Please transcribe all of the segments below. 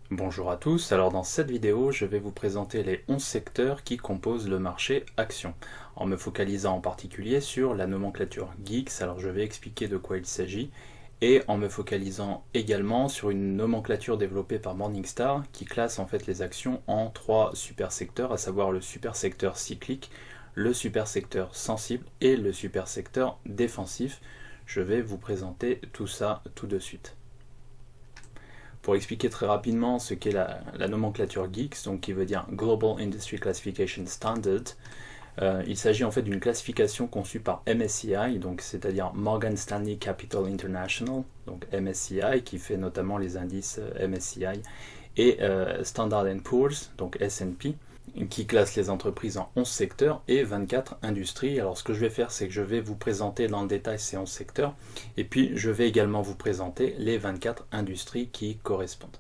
Bonjour à tous, alors dans cette vidéo je vais vous présenter les 11 secteurs qui composent le marché actions, en me focalisant en particulier sur la nomenclature GEEX, alors je vais expliquer de quoi il s'agit, et en me focalisant également sur une nomenclature développée par Morningstar qui classe en fait les actions en 3 super secteurs, à savoir le super secteur cyclique, le super secteur sensible et le super secteur défensif. Je vais vous présenter tout ça tout de suite. Pour expliquer très rapidement ce qu'est la nomenclature GEEX, donc qui veut dire Global Industry Classification Standard, il s'agit en fait d'une classification conçue par MSCI, donc c'est-à-dire Morgan Stanley Capital International, donc MSCI qui fait notamment les indices MSCI, et Standard & Poor's, donc S&P, qui classe les entreprises en 11 secteurs et 24 industries. Alors ce que je vais faire, c'est que je vais vous présenter dans le détail ces 11 secteurs, et puis je vais également vous présenter les 24 industries qui correspondent.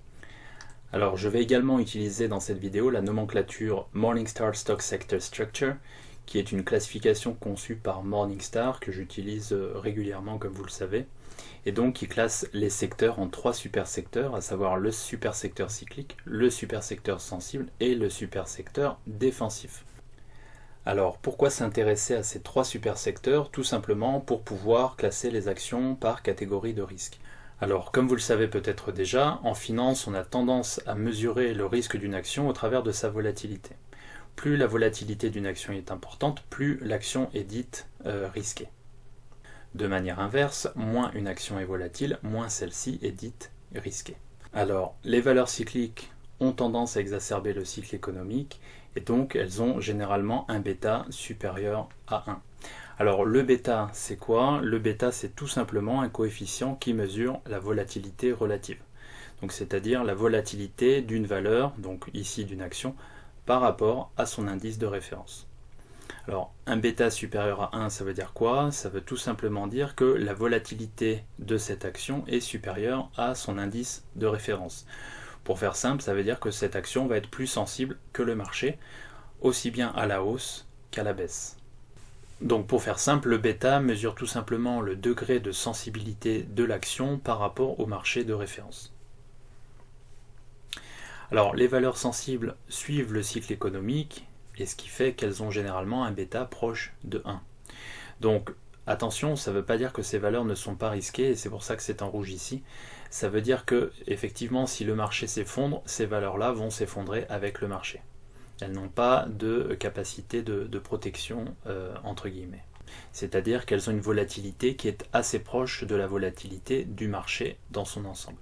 Alors je vais également utiliser dans cette vidéo la nomenclature Morningstar Stock Sector Structure, qui est une classification conçue par Morningstar, que j'utilise régulièrement comme vous le savez, et donc qui classe les secteurs en 3 super secteurs, à savoir le super secteur cyclique, le super secteur sensible et le super secteur défensif. Alors pourquoi s'intéresser à ces 3 super secteurs? Tout simplement pour pouvoir classer les actions par catégorie de risque. Alors comme vous le savez peut-être déjà, en finance on a tendance à mesurer le risque d'une action au travers de sa volatilité. Plus la volatilité d'une action est importante, plus l'action est dite risquée. De manière inverse, moins une action est volatile, moins celle-ci est dite risquée. Alors, les valeurs cycliques ont tendance à exacerber le cycle économique et donc elles ont généralement un bêta supérieur à 1. Alors le bêta c'est quoi? Le bêta c'est tout simplement un coefficient qui mesure la volatilité relative. Donc c'est-à-dire la volatilité d'une valeur, donc ici d'une action, par rapport à son indice de référence. Alors, un bêta supérieur à 1, ça veut dire quoi? Ça veut tout simplement dire que la volatilité de cette action est supérieure à son indice de référence. Pour faire simple, ça veut dire que cette action va être plus sensible que le marché, aussi bien à la hausse qu'à la baisse. Donc pour faire simple, le bêta mesure tout simplement le degré de sensibilité de l'action par rapport au marché de référence. Alors, les valeurs sensibles suivent le cycle économique, et ce qui fait qu'elles ont généralement un bêta proche de 1. Donc attention, ça ne veut pas dire que ces valeurs ne sont pas risquées, et c'est pour ça que c'est en rouge ici. Ça veut dire que, effectivement, si le marché s'effondre, ces valeurs-là vont s'effondrer avec le marché. Elles n'ont pas de capacité de protection, entre guillemets. C'est-à-dire qu'elles ont une volatilité qui est assez proche de la volatilité du marché dans son ensemble.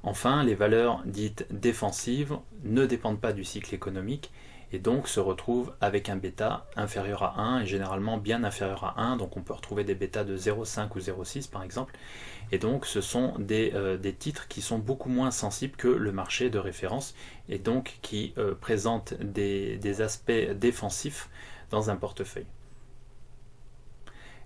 Enfin, les valeurs dites défensives ne dépendent pas du cycle économique, et donc se retrouve avec un bêta inférieur à 1 et généralement bien inférieur à 1, donc on peut retrouver des bêtas de 0,5 ou 0,6 par exemple, et donc ce sont des titres qui sont beaucoup moins sensibles que le marché de référence et donc qui présentent des aspects défensifs dans un portefeuille.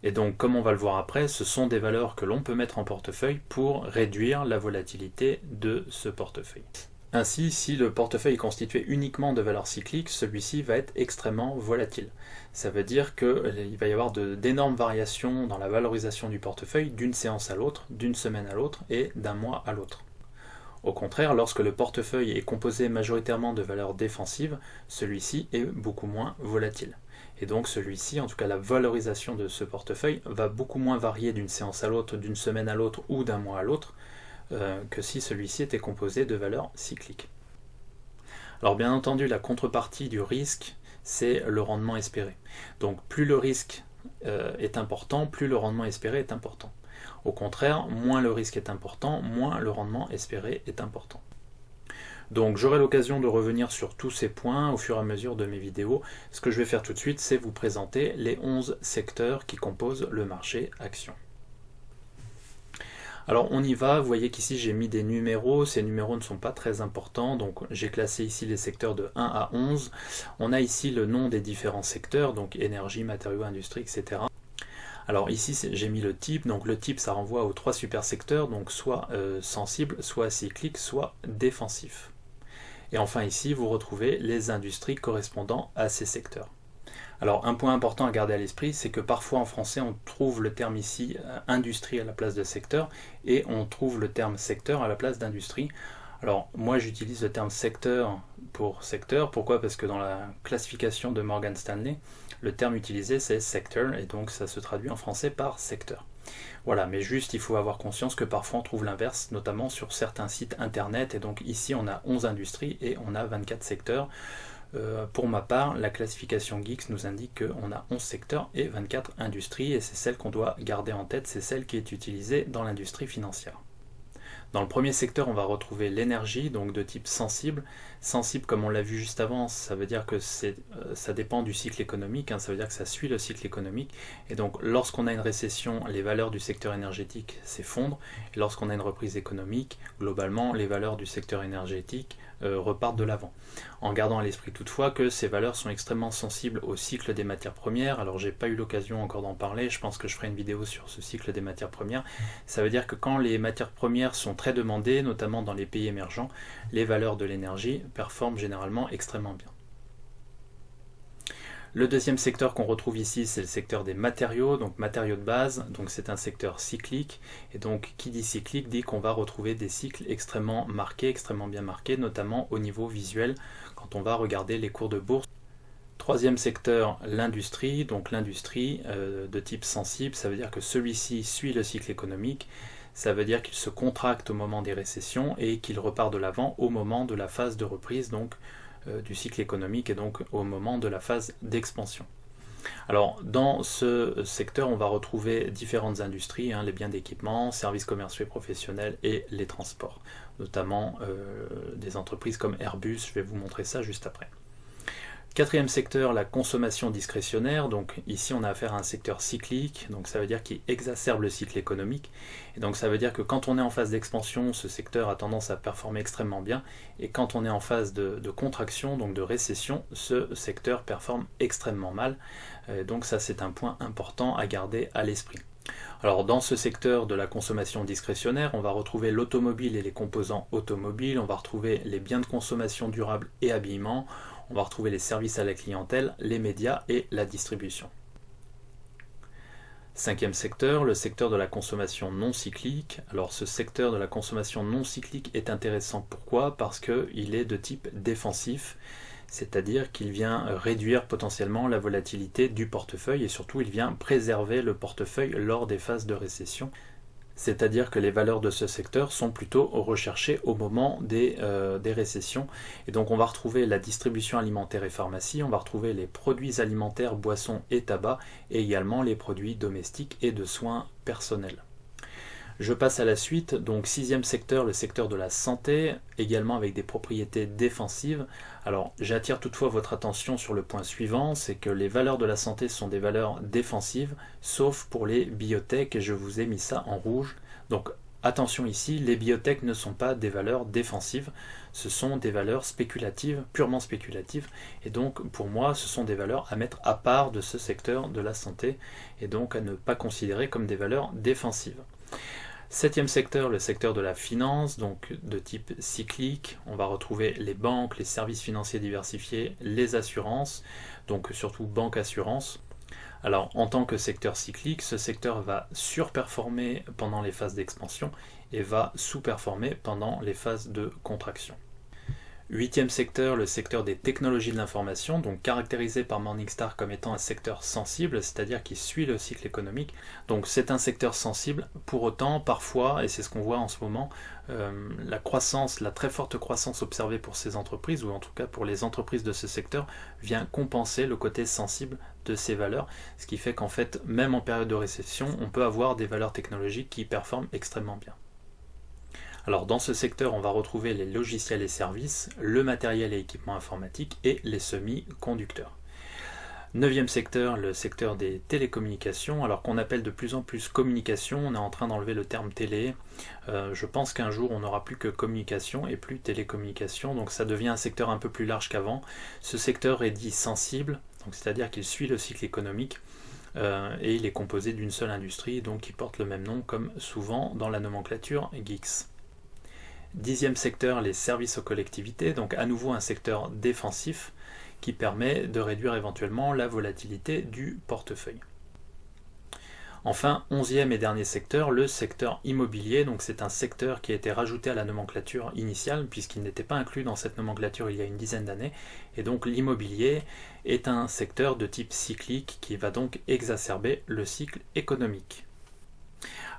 Et donc comme on va le voir après, ce sont des valeurs que l'on peut mettre en portefeuille pour réduire la volatilité de ce portefeuille. Ainsi, si le portefeuille est constitué uniquement de valeurs cycliques, celui-ci va être extrêmement volatile. Ça veut dire qu'il va y avoir d'énormes variations dans la valorisation du portefeuille d'une séance à l'autre, d'une semaine à l'autre et d'un mois à l'autre. Au contraire, lorsque le portefeuille est composé majoritairement de valeurs défensives, celui-ci est beaucoup moins volatile. Et donc celui-ci, en tout cas la valorisation de ce portefeuille, va beaucoup moins varier d'une séance à l'autre, d'une semaine à l'autre ou d'un mois à l'autre, que si celui-ci était composé de valeurs cycliques. Alors bien entendu, la contrepartie du risque, c'est le rendement espéré. Donc plus le risque est important, plus le rendement espéré est important. Au contraire, moins le risque est important, moins le rendement espéré est important. Donc j'aurai l'occasion de revenir sur tous ces points au fur et à mesure de mes vidéos. Ce que je vais faire tout de suite, c'est vous présenter les 11 secteurs qui composent le marché action. Alors on y va, vous voyez qu'ici j'ai mis des numéros, ces numéros ne sont pas très importants, donc j'ai classé ici les secteurs de 1 à 11. On a ici le nom des différents secteurs, donc énergie, matériaux, industrie, etc. Alors ici j'ai mis le type, donc le type ça renvoie aux 3 super secteurs, donc soit sensible, soit cyclique, soit défensif. Et enfin ici vous retrouvez les industries correspondant à ces secteurs. Alors un point important à garder à l'esprit, c'est que parfois en français on trouve le terme ici industrie à la place de secteur et on trouve le terme secteur à la place d'industrie. Alors moi j'utilise le terme secteur pour secteur. Pourquoi? Parce que dans la classification de Morgan Stanley, le terme utilisé c'est sector et donc ça se traduit en français par secteur. Voilà, mais juste il faut avoir conscience que parfois on trouve l'inverse, notamment sur certains sites internet, et donc ici on a 11 industries et on a 24 secteurs. Pour ma part, la classification Geeks nous indique qu'on a 11 secteurs et 24 industries, et c'est celle qu'on doit garder en tête, c'est celle qui est utilisée dans l'industrie financière. Dans le premier secteur, on va retrouver l'énergie, donc de type sensible. Sensible, comme on l'a vu juste avant, ça veut dire que ça dépend du cycle économique, ça veut dire que ça suit le cycle économique. Et donc, lorsqu'on a une récession, les valeurs du secteur énergétique s'effondrent. Et lorsqu'on a une reprise économique, globalement, les valeurs du secteur énergétique repartent de l'avant. En gardant à l'esprit toutefois que ces valeurs sont extrêmement sensibles au cycle des matières premières. Alors, j'ai pas eu l'occasion encore d'en parler, je pense que je ferai une vidéo sur ce cycle des matières premières. Ça veut dire que quand les matières premières sont très demandées, notamment dans les pays émergents, les valeurs de l'énergie performent généralement extrêmement bien. Le deuxième secteur qu'on retrouve ici, c'est le secteur des matériaux, donc matériaux de base, donc c'est un secteur cyclique, et donc qui dit cyclique dit qu'on va retrouver des cycles extrêmement marqués, extrêmement bien marqués, notamment au niveau visuel, quand on va regarder les cours de bourse. Troisième secteur, l'industrie, donc l'industrie de type sensible, ça veut dire que celui-ci suit le cycle économique, ça veut dire qu'il se contracte au moment des récessions et qu'il repart de l'avant au moment de la phase de reprise, donc du cycle économique et donc au moment de la phase d'expansion. Alors dans ce secteur, on va retrouver différentes industries, les biens d'équipement, services commerciaux et professionnels et les transports, notamment des entreprises comme Airbus, je vais vous montrer ça juste après. Quatrième secteur, la consommation discrétionnaire. Donc ici on a affaire à un secteur cyclique, donc ça veut dire qu'il exacerbe le cycle économique. Et donc ça veut dire que quand on est en phase d'expansion, ce secteur a tendance à performer extrêmement bien. Et quand on est en phase de contraction, donc de récession, ce secteur performe extrêmement mal. Donc ça c'est un point important à garder à l'esprit. Alors dans ce secteur de la consommation discrétionnaire, on va retrouver l'automobile et les composants automobiles, on va retrouver les biens de consommation durable et habillement, on va retrouver les services à la clientèle, les médias et la distribution. Cinquième secteur, le secteur de la consommation non cyclique. Alors ce secteur de la consommation non cyclique est intéressant. Pourquoi? Parce qu'il est de type défensif, c'est-à-dire qu'il vient réduire potentiellement la volatilité du portefeuille et surtout il vient préserver le portefeuille lors des phases de récession. C'est-à-dire que les valeurs de ce secteur sont plutôt recherchées au moment des récessions. Et donc on va retrouver la distribution alimentaire et pharmacie, on va retrouver les produits alimentaires, boissons et tabac, et également les produits domestiques et de soins personnels. Je passe à la suite, donc sixième secteur, le secteur de la santé, également avec des propriétés défensives. Alors j'attire toutefois votre attention sur le point suivant, c'est que les valeurs de la santé sont des valeurs défensives, sauf pour les biotech, et je vous ai mis ça en rouge. Donc attention ici, les biotech ne sont pas des valeurs défensives, ce sont des valeurs spéculatives, purement spéculatives, et donc pour moi ce sont des valeurs à mettre à part de ce secteur de la santé, et donc à ne pas considérer comme des valeurs défensives. Septième secteur, le secteur de la finance, donc de type cyclique. On va retrouver les banques, les services financiers diversifiés, les assurances, donc surtout banque-assurance. Alors en tant que secteur cyclique, ce secteur va surperformer pendant les phases d'expansion et va sous-performer pendant les phases de contraction. Huitième secteur, le secteur des technologies de l'information, donc caractérisé par Morningstar comme étant un secteur sensible, c'est-à-dire qui suit le cycle économique. Donc c'est un secteur sensible, pour autant parfois, et c'est ce qu'on voit en ce moment, la croissance, la très forte croissance observée pour ces entreprises, ou en tout cas pour les entreprises de ce secteur, vient compenser le côté sensible de ces valeurs, ce qui fait qu'en fait, même en période de récession, on peut avoir des valeurs technologiques qui performent extrêmement bien. Alors dans ce secteur, on va retrouver les logiciels et services, le matériel et équipements informatiques et les semi-conducteurs. Neuvième secteur, le secteur des télécommunications, alors qu'on appelle de plus en plus communication, on est en train d'enlever le terme télé. Je pense qu'un jour on n'aura plus que communication et plus télécommunication, donc ça devient un secteur un peu plus large qu'avant. Ce secteur est dit sensible, c'est-à-dire qu'il suit le cycle économique. Et il est composé d'une seule industrie, donc qui porte le même nom comme souvent dans la nomenclature Geeks. Dixième secteur, les services aux collectivités, donc à nouveau un secteur défensif qui permet de réduire éventuellement la volatilité du portefeuille. Enfin, 11e et dernier secteur, le secteur immobilier. Donc c'est un secteur qui a été rajouté à la nomenclature initiale puisqu'il n'était pas inclus dans cette nomenclature il y a une dizaine d'années. Et donc l'immobilier est un secteur de type cyclique qui va donc exacerber le cycle économique.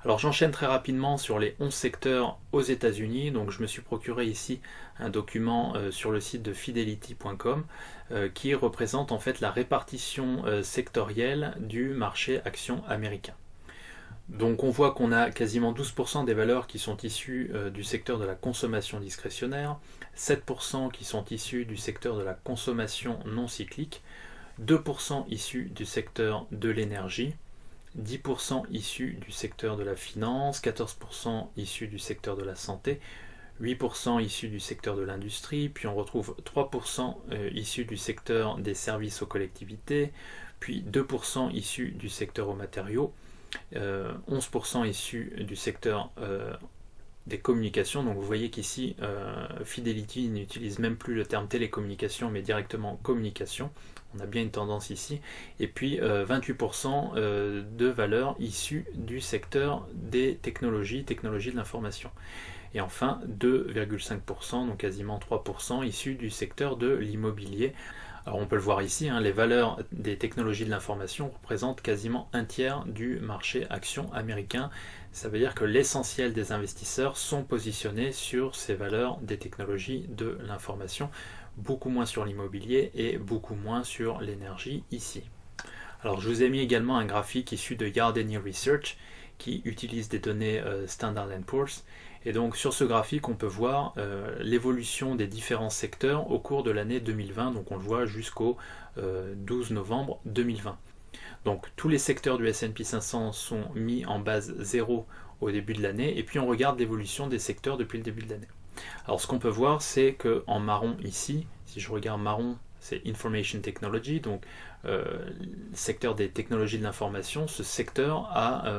Alors j'enchaîne très rapidement sur les 11 secteurs aux États-Unis. Donc je me suis procuré ici un document sur le site de fidelity.com qui représente en fait la répartition sectorielle du marché action américain. Donc on voit qu'on a quasiment 12% des valeurs qui sont issues du secteur de la consommation discrétionnaire, 7% qui sont issues du secteur de la consommation non cyclique, 2% issus du secteur de l'énergie, 10% issus du secteur de la finance, 14% issus du secteur de la santé, 8% issus du secteur de l'industrie, puis on retrouve 3% issus du secteur des services aux collectivités, puis 2% issus du secteur aux matériaux, 11% issus du secteur des communications. Donc vous voyez qu'ici Fidelity n'utilise même plus le terme télécommunication mais directement communication. On a bien une tendance ici. Et puis 28% de valeurs issues du secteur des technologies de l'information. Et enfin 2,5%, donc quasiment 3% issus du secteur de l'immobilier. Alors on peut le voir ici, les valeurs des technologies de l'information représentent quasiment un tiers du marché action américain. Ça veut dire que l'essentiel des investisseurs sont positionnés sur ces valeurs des technologies de l'information, beaucoup moins sur l'immobilier et beaucoup moins sur l'énergie ici. Alors je vous ai mis également un graphique issu de Yardeni Research qui utilise des données Standard & Poor's. Et donc sur ce graphique, on peut voir l'évolution des différents secteurs au cours de l'année 2020. Donc on le voit jusqu'au 12 novembre 2020. Donc tous les secteurs du S&P 500 sont mis en base 0 au début de l'année. Et puis on regarde l'évolution des secteurs depuis le début de l'année. Alors ce qu'on peut voir, c'est qu'en marron ici, si je regarde marron, c'est Information Technology, donc secteur des technologies de l'information, ce secteur a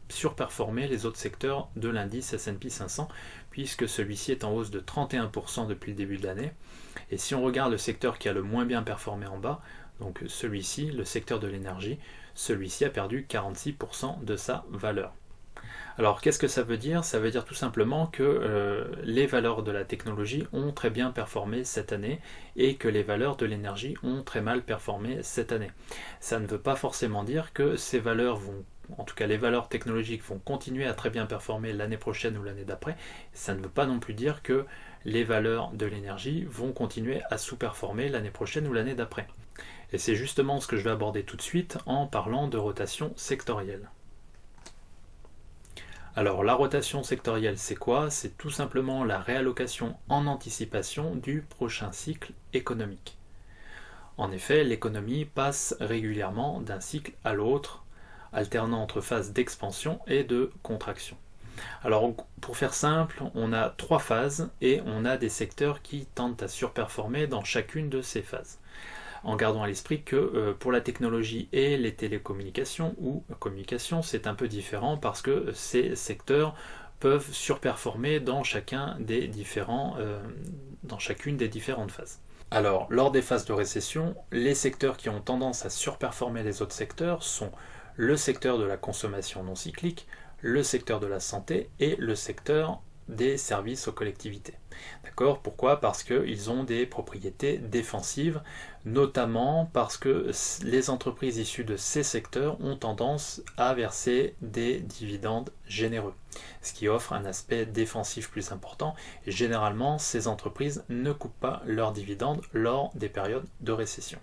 surperformé les autres secteurs de l'indice S&P 500, puisque celui-ci est en hausse de 31% depuis le début de l'année. Et si on regarde le secteur qui a le moins bien performé en bas, donc celui-ci, le secteur de l'énergie, celui-ci a perdu 46% de sa valeur. Alors qu'est-ce que ça veut dire? Ça veut dire tout simplement que les valeurs de la technologie ont très bien performé cette année et que les valeurs de l'énergie ont très mal performé cette année. Ça ne veut pas forcément dire que ces valeurs vont, en tout cas les valeurs technologiques vont continuer à très bien performer l'année prochaine ou l'année d'après. Ça ne veut pas non plus dire que les valeurs de l'énergie vont continuer à sous-performer l'année prochaine ou l'année d'après. Et c'est justement ce que je vais aborder tout de suite en parlant de rotation sectorielle. Alors la rotation sectorielle, c'est quoi? C'est tout simplement la réallocation en anticipation du prochain cycle économique. En effet, l'économie passe régulièrement d'un cycle à l'autre, alternant entre phases d'expansion et de contraction. Alors pour faire simple, on a 3 phases et on a des secteurs qui tendent à surperformer dans chacune de ces phases. En gardant à l'esprit que pour la technologie et les télécommunications ou communications, c'est un peu différent parce que ces secteurs peuvent surperformer dans chacune des différentes phases. Alors, lors des phases de récession, les secteurs qui ont tendance à surperformer les autres secteurs sont le secteur de la consommation non cyclique, le secteur de la santé et le secteur des services aux collectivités. D'accord? Pourquoi? Parce qu'ils ont des propriétés défensives, notamment parce que les entreprises issues de ces secteurs ont tendance à verser des dividendes généreux, ce qui offre un aspect défensif plus important. Et généralement, ces entreprises ne coupent pas leurs dividendes lors des périodes de récession.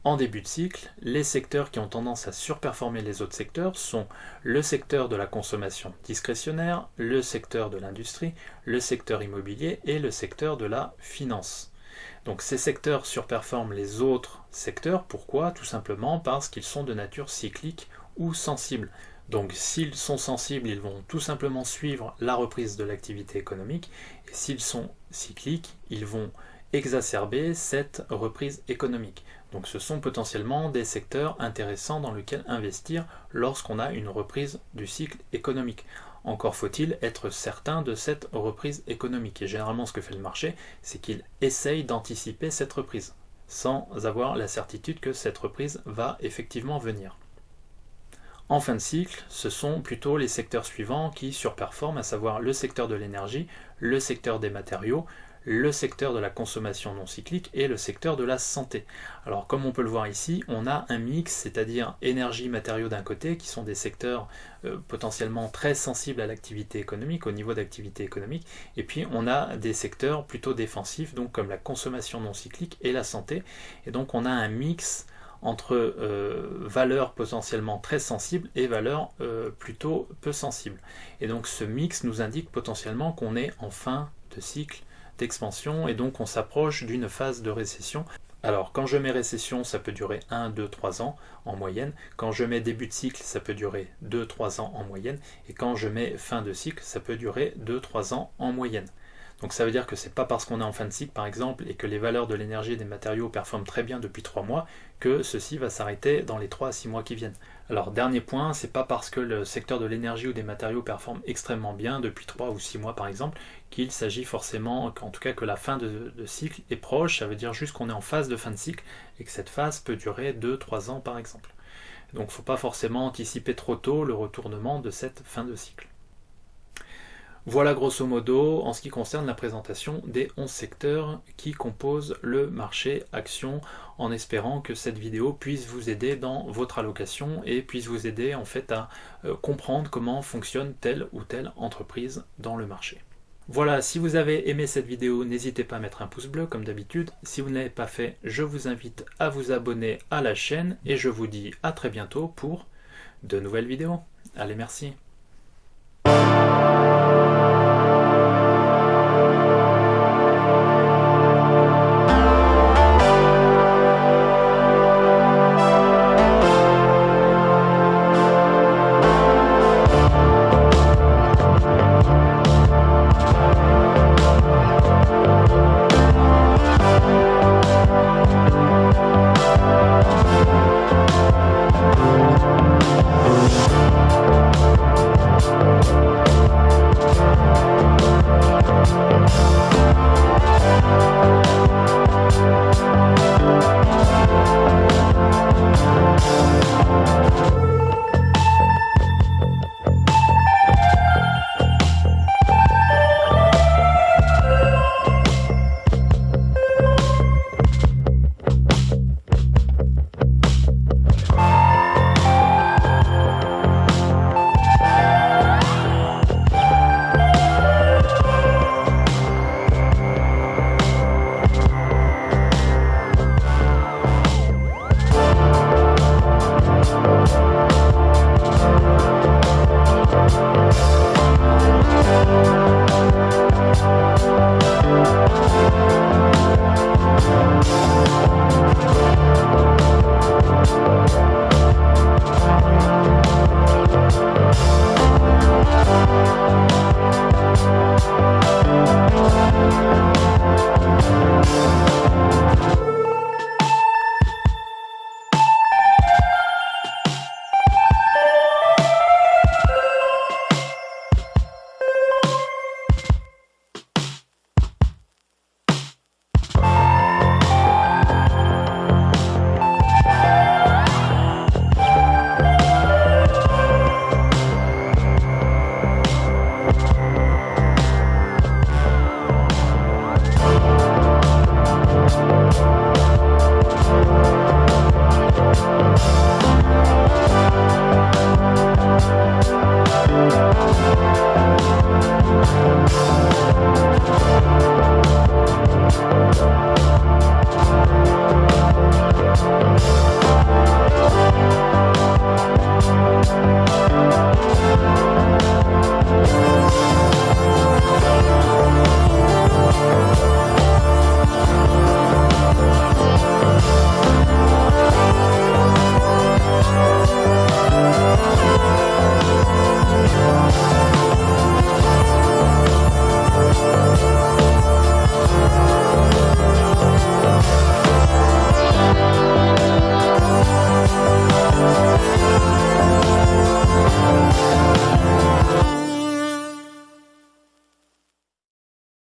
En début de cycle, les secteurs qui ont tendance à surperformer les autres secteurs sont le secteur de la consommation discrétionnaire, le secteur de l'industrie, le secteur immobilier et le secteur de la finance. Donc ces secteurs surperforment les autres secteurs. Pourquoi? Tout simplement parce qu'ils sont de nature cyclique ou sensible. Donc s'ils sont sensibles, ils vont tout simplement suivre la reprise de l'activité économique. Et s'ils sont cycliques, ils vont exacerber cette reprise économique. Donc ce sont potentiellement des secteurs intéressants dans lesquels investir lorsqu'on a une reprise du cycle économique. Encore faut-il être certain de cette reprise économique. Et généralement ce que fait le marché, c'est qu'il essaye d'anticiper cette reprise, sans avoir la certitude que cette reprise va effectivement venir. En fin de cycle, ce sont plutôt les secteurs suivants qui surperforment, à savoir le secteur de l'énergie, le secteur des matériaux, le secteur de la consommation non cyclique et le secteur de la santé. Alors comme on peut le voir ici, on a un mix, c'est-à-dire énergie, matériaux d'un côté, qui sont des secteurs potentiellement très sensibles à l'activité économique, au niveau d'activité économique, et puis on a des secteurs plutôt défensifs, donc comme la consommation non cyclique et la santé, et donc on a un mix entre valeurs potentiellement très sensibles et valeurs plutôt peu sensibles. Et donc ce mix nous indique potentiellement qu'on est en fin de cycle d'expansion et donc on s'approche d'une phase de récession. Alors quand je mets récession, ça peut durer 1, 2, 3 ans en moyenne. Quand je mets début de cycle, ça peut durer 2, 3 ans en moyenne. Et quand je mets fin de cycle, ça peut durer 2, 3 ans en moyenne. Donc ça veut dire que c'est pas parce qu'on est en fin de cycle par exemple et que les valeurs de l'énergie et des matériaux performent très bien depuis 3 mois que ceci va s'arrêter dans les 3 à 6 mois qui viennent. Alors dernier point, c'est pas parce que le secteur de l'énergie ou des matériaux performe extrêmement bien depuis 3 ou 6 mois par exemple qu'il s'agit forcément, en tout cas que la fin de cycle est proche, ça veut dire juste qu'on est en phase de fin de cycle et que cette phase peut durer 2-3 ans par exemple. Donc il ne faut pas forcément anticiper trop tôt le retournement de cette fin de cycle. Voilà grosso modo en ce qui concerne la présentation des 11 secteurs qui composent le marché action, en espérant que cette vidéo puisse vous aider dans votre allocation et puisse vous aider en fait à comprendre comment fonctionne telle ou telle entreprise dans le marché. Voilà, si vous avez aimé cette vidéo, n'hésitez pas à mettre un pouce bleu comme d'habitude. Si vous ne l'avez pas fait, je vous invite à vous abonner à la chaîne et je vous dis à très bientôt pour de nouvelles vidéos. Allez, merci.